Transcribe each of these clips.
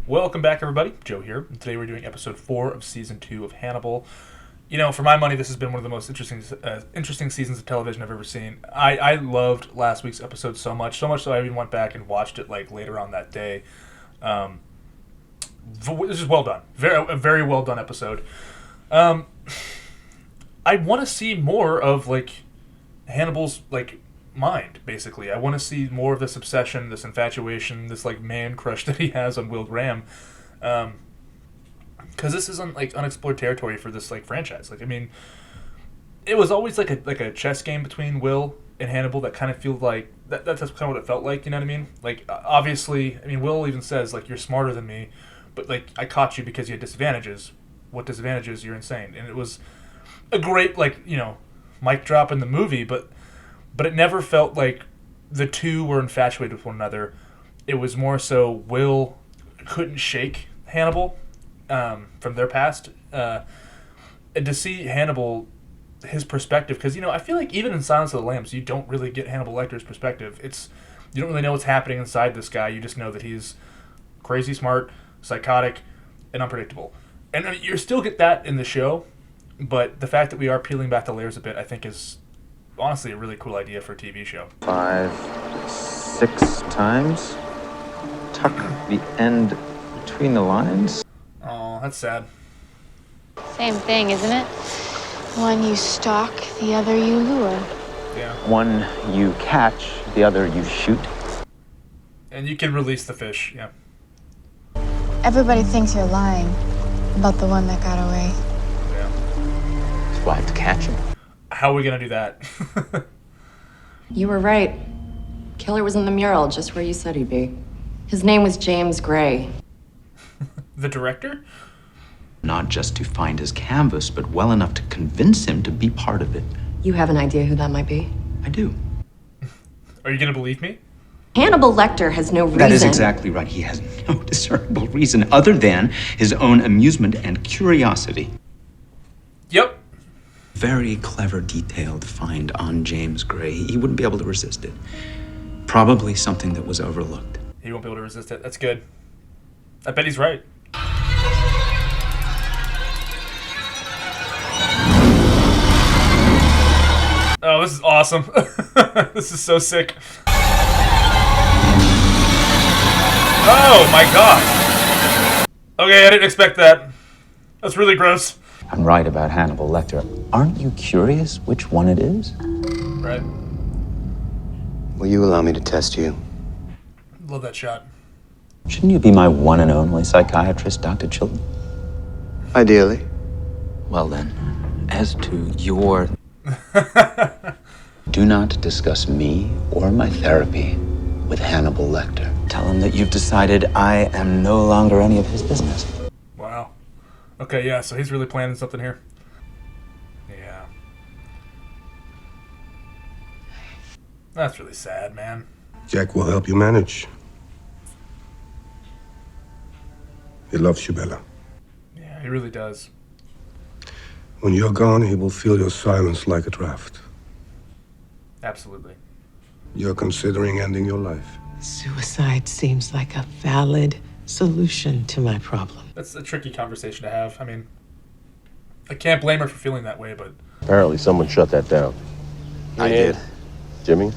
Welcome back, everybody. Joe here, and today we're doing episode 4 of season 2 of Hannibal. You know, for my money, this has been one of the most interesting seasons of television I've ever seen. I loved last week's episode so much so I even went back and watched it like later on that day. This is well done, a very well done episode. I want to see more of like Hannibal's like mind, basically. I want to see more of this obsession, this infatuation, this like man crush that he has on Will Graham, because this isn't like unexplored territory for this like franchise. Like, I mean, it was always like a chess game between Will and Hannibal that kind of feels like that's kind of what it felt like. You know what I mean? Like, obviously, I mean, Will even says like, you're smarter than me, but like, I caught you because you had disadvantages. What disadvantages? You're insane. And it was a great, like, you know, mic drop in the movie, but it never felt like the two were infatuated with one another. It was more so Will couldn't shake Hannibal from their past. And to see Hannibal, his perspective, because, you know, I feel like even in Silence of the Lambs, you don't really get Hannibal Lecter's perspective. You don't really know what's happening inside this guy. You just know that he's crazy smart, psychotic, and unpredictable. And I mean, you still get that in the show, but the fact that we are peeling back the layers a bit, I think, is honestly a really cool idea for a TV show. 5, 6 times. Tuck the end between the lines. Oh, that's sad. Same thing, isn't it? One you stalk, the other you lure. Yeah. One you catch, the other you shoot. And you can release the fish, yeah. Everybody thinks you're lying about the one that got away. Yeah. So I have to catch him. How are we going to do that? You were right. Killer was in the mural, just where you said he'd be. His name was James Gray. The director? Not just to find his canvas, but well enough to convince him to be part of it. You have an idea who that might be? I do. Are you going to believe me? Hannibal Lecter has no reason. That is exactly right. He has no discernible reason other than his own amusement and curiosity. Yep. Very clever detail to find on James Gray. He wouldn't be able to resist it. Probably something that was overlooked. He won't be able to resist it. That's good. I bet he's right. Oh, this is awesome. This is so sick. Oh my god. Okay, I didn't expect that. That's really gross. I'm right about Hannibal Lecter. Aren't you curious which one it is? Right. Will you allow me to test you? Love that shot. Shouldn't you be my one and only psychiatrist, Dr. Chilton? Ideally. Well then, as to your... Do not discuss me or my therapy with Hannibal Lecter. Tell him that you've decided I am no longer any of his business. Wow. Okay, yeah, so he's really planning something here. Yeah. That's really sad, man. Jack will help you manage. He loves you, Bella. Yeah, he really does. When you're gone, he will feel your silence like a draft. Absolutely. You're considering ending your life. Suicide seems like a valid solution to my problem. That's a tricky conversation to have. I mean, I can't blame her for feeling that way, but... Apparently someone shut that down. I did. Jimmy?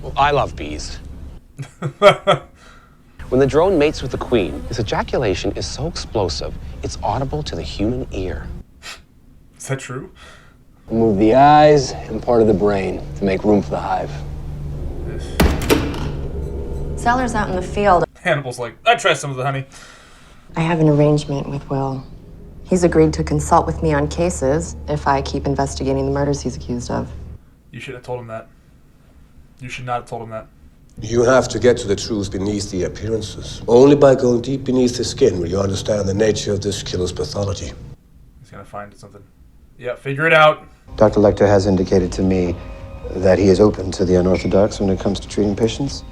Well, I love bees. When the drone mates with the queen, his ejaculation is so explosive, it's audible to the human ear. Is that true? Move the eyes and part of the brain to make room for the hive. Sellers out in the field. Hannibal's like, I'd try some of the honey. I have an arrangement with Will. He's agreed to consult with me on cases if I keep investigating the murders he's accused of. You should have told him that. You should not have told him that. You have to get to the truth beneath the appearances. Only by going deep beneath the skin will you understand the nature of this killer's pathology. He's gonna find something. Yeah, figure it out. Dr. Lecter has indicated to me that he is open to the unorthodox when it comes to treating patients.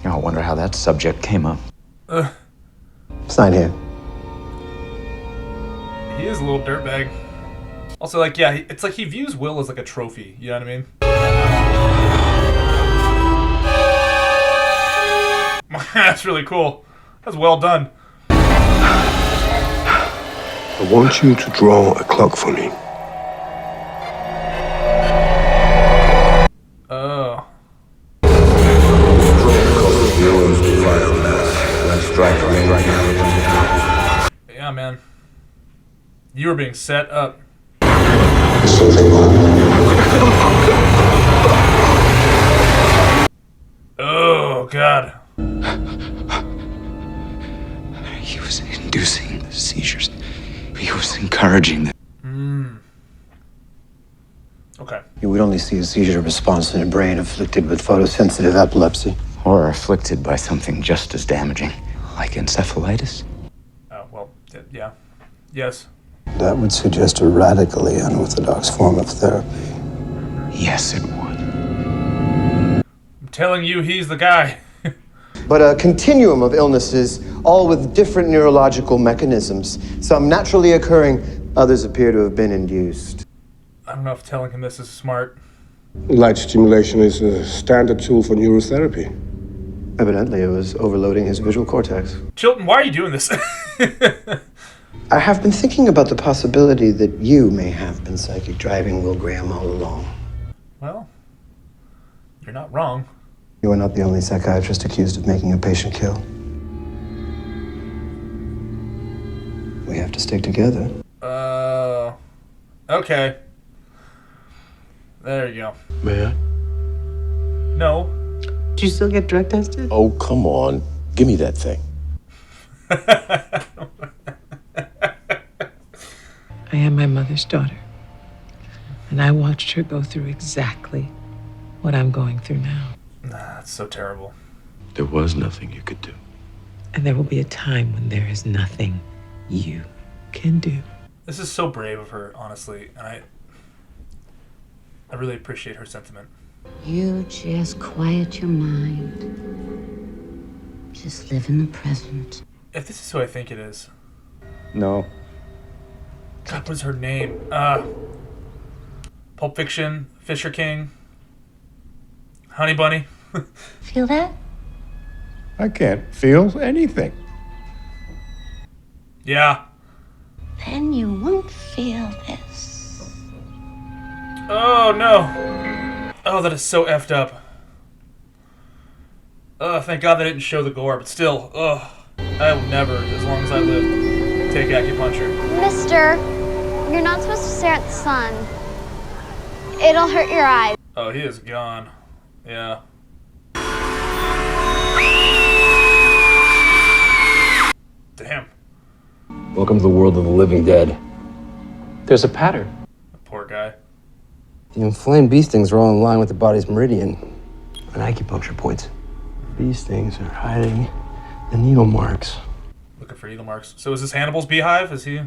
I wonder how that subject came up. Sign here. He is a little dirtbag. Also, like, yeah, it's like he views Will as like a trophy. You know what I mean? That's really cool. That's well done. I want you to draw a clock for me. Oh. Yeah, man. You were being set up. Oh, God. He was inducing the seizures. He was encouraging them. Okay. You would only see a seizure response in a brain afflicted with photosensitive epilepsy. Or afflicted by something just as damaging, like encephalitis. Oh, well, yeah. Yes. That would suggest a radically unorthodox form of therapy. Yes, it would. I'm telling you, he's the guy. But a continuum of illnesses, all with different neurological mechanisms. Some naturally occurring, others appear to have been induced. I don't know if telling him this is smart. Light stimulation is a standard tool for neurotherapy. Evidently, it was overloading his visual cortex. Chilton, why are you doing this? I have been thinking about the possibility that you may have been psychic driving Will Graham all along. Well, you're not wrong. You are not the only psychiatrist accused of making a patient kill. We have to stick together. Okay. There you go. May I? No. Did you still get drug tested? Oh, come on. Give me that thing. I am my mother's daughter. And I watched her go through exactly what I'm going through now. That's so terrible. There was nothing you could do. And there will be a time when there is nothing you can do. This is so brave of her, honestly, and I really appreciate her sentiment. You just quiet your mind. Just live in the present. If this is who I think it is. No. God, what is her name? Pulp Fiction, Fisher King, Honey Bunny. Feel that? I can't feel anything. Yeah. Then you won't feel this. Oh, no. Oh, that is so effed up. Thank God they didn't show the gore, but still, I will never, as long as I live, take acupuncture. Mister, you're not supposed to stare at the sun. It'll hurt your eyes. Oh, he is gone. Yeah. Damn. Welcome to the world of the living dead. There's a pattern. Poor guy. The inflamed bee stings are all in line with the body's meridian and acupuncture points. Bee stings are hiding the needle marks. Looking for needle marks. So is this Hannibal's beehive? Is he?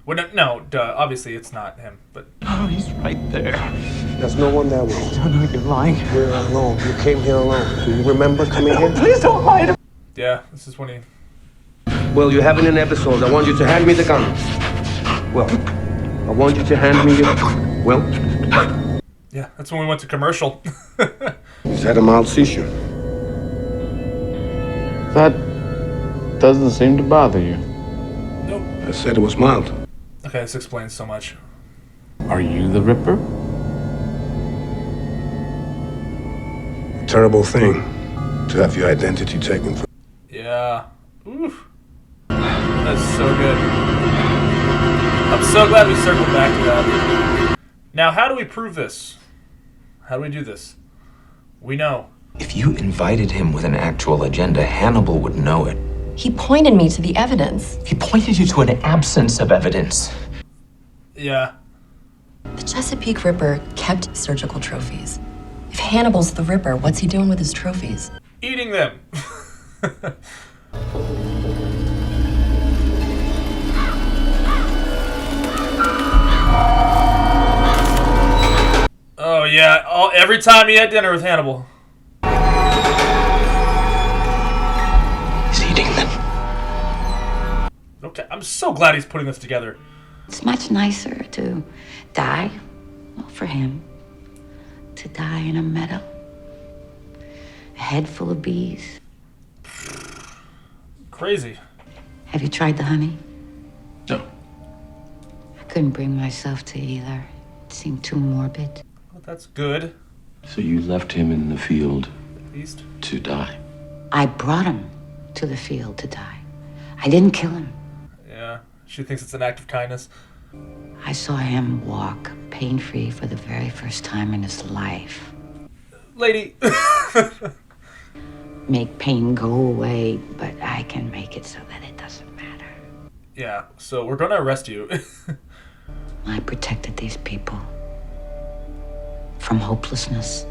Well, no, duh. Obviously, it's not him. But Oh, he's right there. There's no one there, Will. No, you're lying. We're alone. You came here alone. Do you remember coming here? Please don't lie to me. yeah, this is when he. Well, you're having an episode. I want you to hand me the gun. Well, I want you to hand me your... Well? Yeah, that's when we went to commercial. He's had a mild seizure. That doesn't seem to bother you. Nope. I said it was mild. Okay, this explains so much. Are you the Ripper? Terrible thing to have your identity taken from. Yeah. Oof. That's so good. I'm so glad we circled back to that. Now, how do we prove this? How do we do this? We know. If you invited him with an actual agenda, Hannibal would know it. He pointed me to the evidence. He pointed you to an absence of evidence. Yeah. The Chesapeake Ripper kept surgical trophies. If Hannibal's the Ripper, what's he doing with his trophies? Eating them. Oh, yeah. Every time he had dinner with Hannibal. He's eating them. Okay, I'm so glad he's putting this together. It's much nicer to die, well, for him, to die in a meadow, a head full of bees. Crazy. Have you tried the honey? No. I couldn't bring myself to either. It seemed too morbid. Well, that's good. So you left him in the field At least. to die. I brought him to the field to die. I didn't kill him. Yeah. She thinks it's an act of kindness. I saw him walk pain-free for the very first time in his life. Lady. Make pain go away, but I can make it so that it doesn't matter. Yeah, so we're gonna arrest you. I protected these people from hopelessness.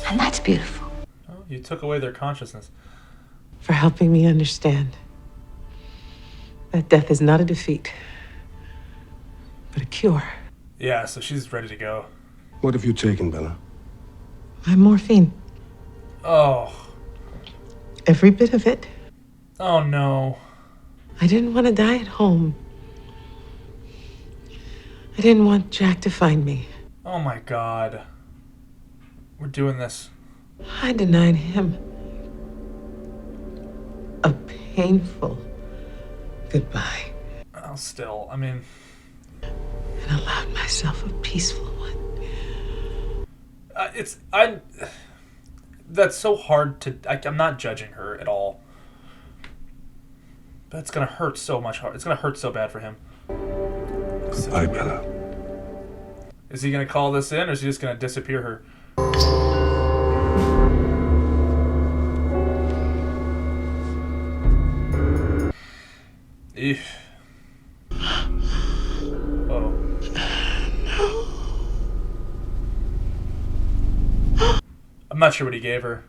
And that's beautiful. Oh, you took away their consciousness. For helping me understand that death is not a defeat, but a cure. Yeah, so she's ready to go. What have you taken, Bella? I'm morphine. Oh. Every bit of it. Oh, no. I didn't want to die at home. I didn't want Jack to find me. Oh, my God. We're doing this. I denied him a painful goodbye. Oh, still, I mean... And allowed myself a peaceful one. That's so hard to... I'm not judging her at all. But it's gonna hurt so much hard. It's gonna hurt so bad for him. Bye, Bella. Is he gonna call this in, or is he just gonna disappear her? Eesh. Oh. I'm not sure what he gave her.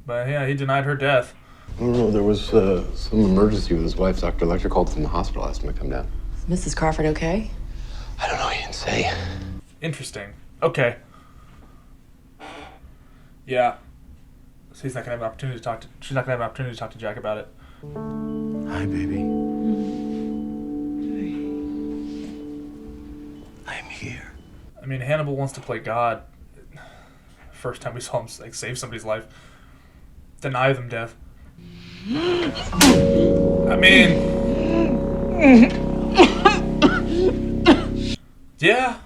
But yeah, he denied her death. I don't know, there was some emergency with his wife. Dr. Lecter called from the hospital, asked him to come down. Is Mrs. Crawford okay? I don't know, he didn't say. Interesting. Okay. Yeah. So he's not gonna have an opportunity to talk to... She's not gonna have an opportunity to talk to Jack about it. Hi, baby. I'm here. I mean, Hannibal wants to play God. First time we saw him like save somebody's life, deny them death. I mean, yeah.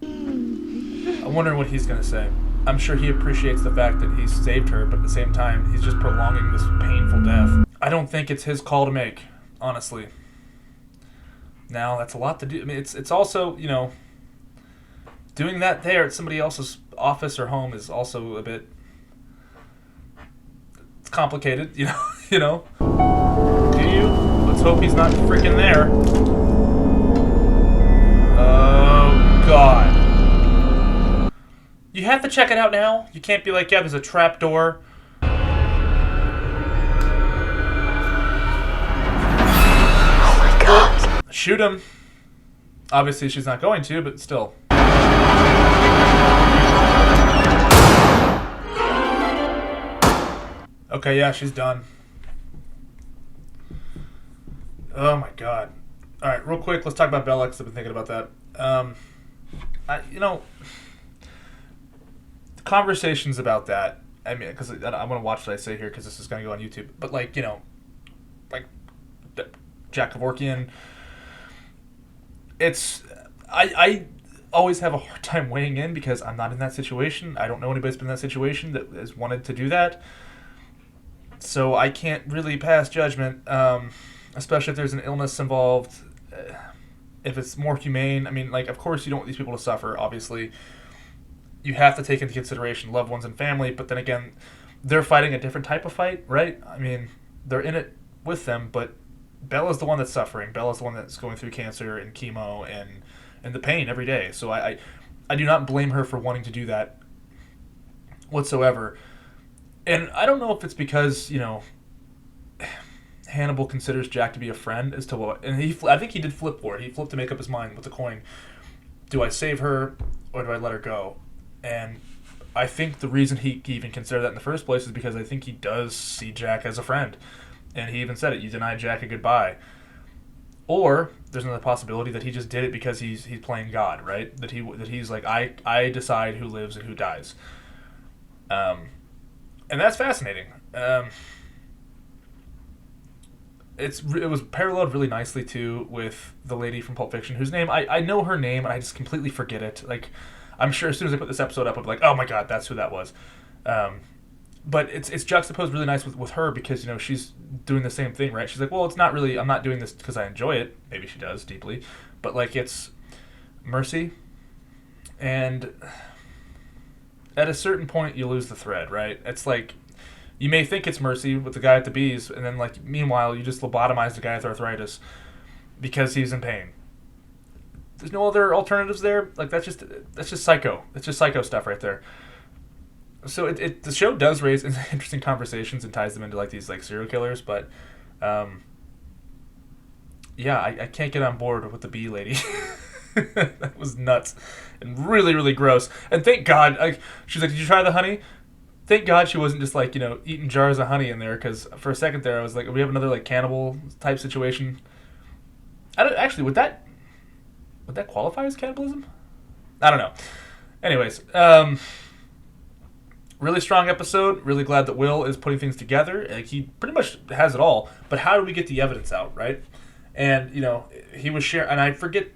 I wonder what he's gonna say. I'm sure he appreciates the fact that he saved her, but at the same time, he's just prolonging this painful death. I don't think it's his call to make, honestly. Now, that's a lot to do. I mean, it's also, you know, doing that there at somebody else's office or home is also a bit... It's complicated, you know? You know? Do you? Let's hope he's not freaking there. Oh, God. You have to check it out now. You can't be like, yeah, there's a trap door. Oh my God. Shoot him. Obviously, she's not going to, but still. Okay, yeah, she's done. Oh my God. All right, real quick, let's talk about Bella, because I've been thinking about that. You know, conversations about that. I mean, because I want to watch what I say here, because this is going to go on YouTube. But like, you know, like Jack Kevorkian. It's I always have a hard time weighing in because I'm not in that situation. I don't know anybody that's been in that situation that has wanted to do that. So I can't really pass judgment, especially if there's an illness involved. If it's more humane, I mean, like, of course you don't want these people to suffer, obviously. You have to take into consideration loved ones and family, but then again, they're fighting a different type of fight, right? I mean, they're in it with them, but Bella's the one that's suffering. Bella's the one that's going through cancer and chemo and the pain every day. So I do not blame her for wanting to do that whatsoever. And I don't know if it's because, you know, Hannibal considers Jack to be a friend as to what... And I think he did flip for it. He flipped to make up his mind with the coin. Do I save her or do I let her go? And I think the reason he even considered that in the first place is because I think he does see Jack as a friend. And he even said it, you denied Jack a goodbye. Or there's another possibility that he just did it because he's playing God, right? That he's like, I decide who lives and who dies. And that's fascinating. it was paralleled really nicely too with the lady from Pulp Fiction, whose name I know her name and I just completely forget it. Like, I'm sure as soon as I put this episode up, I'll be like, oh my god, that's who that was. But it's juxtaposed really nice with her because, you know, she's doing the same thing, right? She's like, well, it's not really, I'm not doing this because I enjoy it. Maybe she does deeply, but like, it's mercy. And at a certain point, you lose the thread, right? It's like, you may think it's mercy with the guy at the bees, and then, like, meanwhile, you just lobotomize the guy with arthritis because he's in pain. There's no other alternatives there. Like, that's just psycho. It's just psycho stuff right there. So the show does raise interesting conversations and ties them into, like, these, like, serial killers, but yeah, I can't get on board with the bee lady. That was nuts and really, really gross. And thank God, she's like, did you try the honey? Thank God she wasn't just, like, you know, eating jars of honey in there, because for a second there I was like, we have another, like, cannibal type situation. Actually, would that qualify as cannibalism? I don't know. Anyways, really strong episode. Really glad that Will is putting things together. Like, he pretty much has it all. But how do we get the evidence out, right? And, you know, he was sharing, and I forget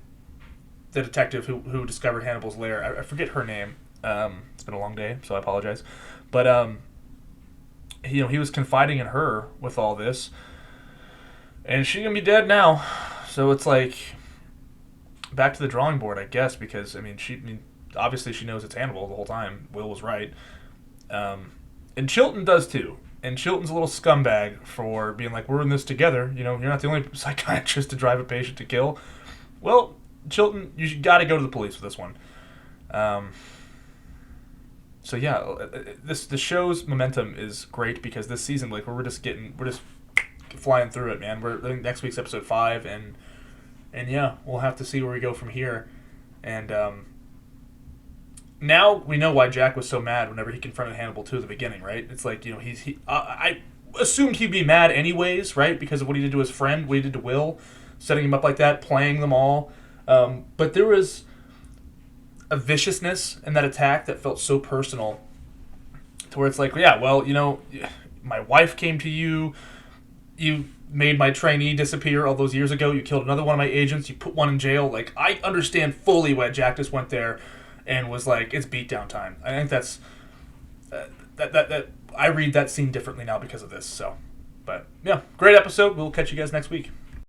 the detective who discovered Hannibal's lair. I forget her name. It's been a long day, so I apologize. But he was confiding in her with all this, and she's gonna be dead now. So it's like back to the drawing board, I guess, because obviously she knows it's Hannibal the whole time. Will was right, and Chilton does too. And Chilton's a little scumbag for being like, we're in this together. You know, you're not the only psychiatrist to drive a patient to kill. Well, Chilton, you got to go to the police with this one. So yeah, the show's momentum is great because this season, like, we're just flying through it, man. I think next week's episode 5, and yeah, we'll have to see where we go from here. And now we know why Jack was so mad whenever he confronted Hannibal too at the beginning, right? It's like, you know, I assumed he'd be mad anyways, right, because of what he did to his friend, what he did to Will, setting him up like that, playing them all. But there was a viciousness in that attack that felt so personal, to where it's like, yeah, well, you know, my wife came to you, you made my trainee disappear all those years ago, you killed another one of my agents, you put one in jail. Like, I understand fully why Jack just went there and was like, it's beatdown time. I think that's that I read that scene differently now because of this. So, but yeah, great episode. We'll catch you guys next week.